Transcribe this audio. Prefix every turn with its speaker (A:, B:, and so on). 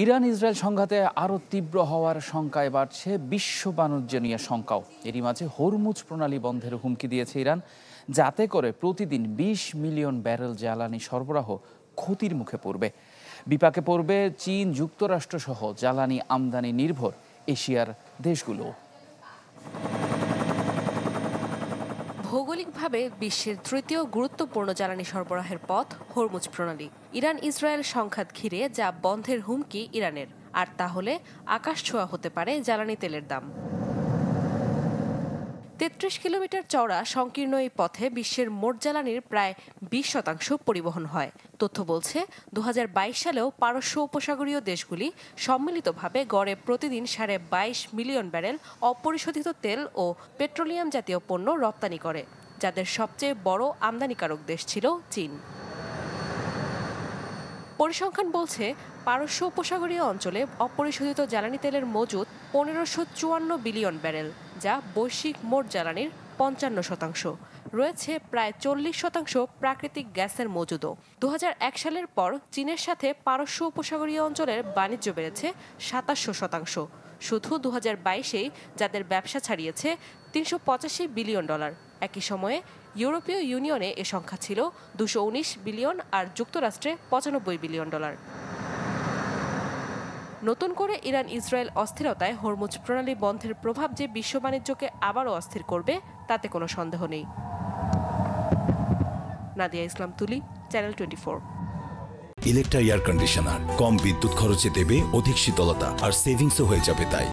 A: Iran Israel সংঘাতে আরও তীব্র হওয়ার শঙ্কায় বাড়ছে বিশ্ব বাণিজ্য নিয়ে শঙ্কাও। এরই মাঝে হরমুজ প্রণালী বন্ধের হুমকি দিয়েছে ইরান, যাতে করে প্রতিদিন ২০ মিলিয়ন ব্যারেল জ্বালানি সরবরাহ ক্ষতির মুখে পড়বে। বিপাকে পড়বে চীন, যুক্তরাষ্ট্র সহ জ্বালানি আমদানি নির্ভর এশিয়ার দেশগুলো।
B: ভৌগোলিকভাবে বিশ্বের তৃতীয় গুরুত্বপূর্ণ জ্বালানি সরবরাহের পথ হরমুজ প্রণালী। ইরান ইসরায়েল সংঘাত ঘিরে যা বন্ধের হুমকি ইরানের, আর তাহলে আকাশ ছোঁয়া হতে পারে জ্বালানি তেলের দাম। ৩৩ কিলোমিটার চওড়া সংকীর্ণ এই পথে বিশ্বের মোট জ্বালানির প্রায় ২০% পরিবহন হয়। তথ্য বলছে ২০২২ সালেও পারস্য উপসাগরীয় দেশগুলি সম্মিলিতভাবে গড়ে প্রতিদিন ২.৫ মিলিয়ন ব্যারেল অপরিশোধিত তেল ও পেট্রোলিয়াম জাতীয় পণ্য রপ্তানি করে, যাদের সবচেয়ে বড় আমদানিকারক দেশ ছিল চীন। পরিসংখ্যান বলছে পারস্য উপসাগরীয় অঞ্চলে অপরিশোধিত জ্বালানি তেলের মজুদ ১৫৫৪ বিলিয়ন ব্যারেল, যা বৈশ্বিক মোট জ্বালানির ৫৫%। রয়েছে প্রায় ৪০% প্রাকৃতিক গ্যাসের মজুদও। ২০০১ সালের পর চীনের সাথে পারস্য উপসাগরীয় অঞ্চলের বাণিজ্য বেড়েছে ২৭%। শুধু ২০২২-এই যাদের ব্যবসা ছাড়িয়েছে $৩৮৫ বিলিয়ন। একই সময়ে ইউরোপীয় ইউনিয়নে এ সংখ্যা ছিল ২১৯ বিলিয়ন আর যুক্তরাষ্ট্রে $৯৫ বিলিয়ন। নতুন করে ইরান ইসরায়েল অস্থিরতায় হরমুজ প্রণালী বন্ধের প্রভাব যে বিশ্ব বাণিজ্যকে আবারও অস্থির করবে তাতে কোনো সন্দেহ নেই। নাদিয়া ইসলাম তুলি, চ্যানেল 24।
C: ইলেকট্রা এয়ার কন্ডিশনার কম বিদ্যুৎ খরচে দেবে অধিক শীতলতা আর সেভিংসও হয়ে যাবে তাই।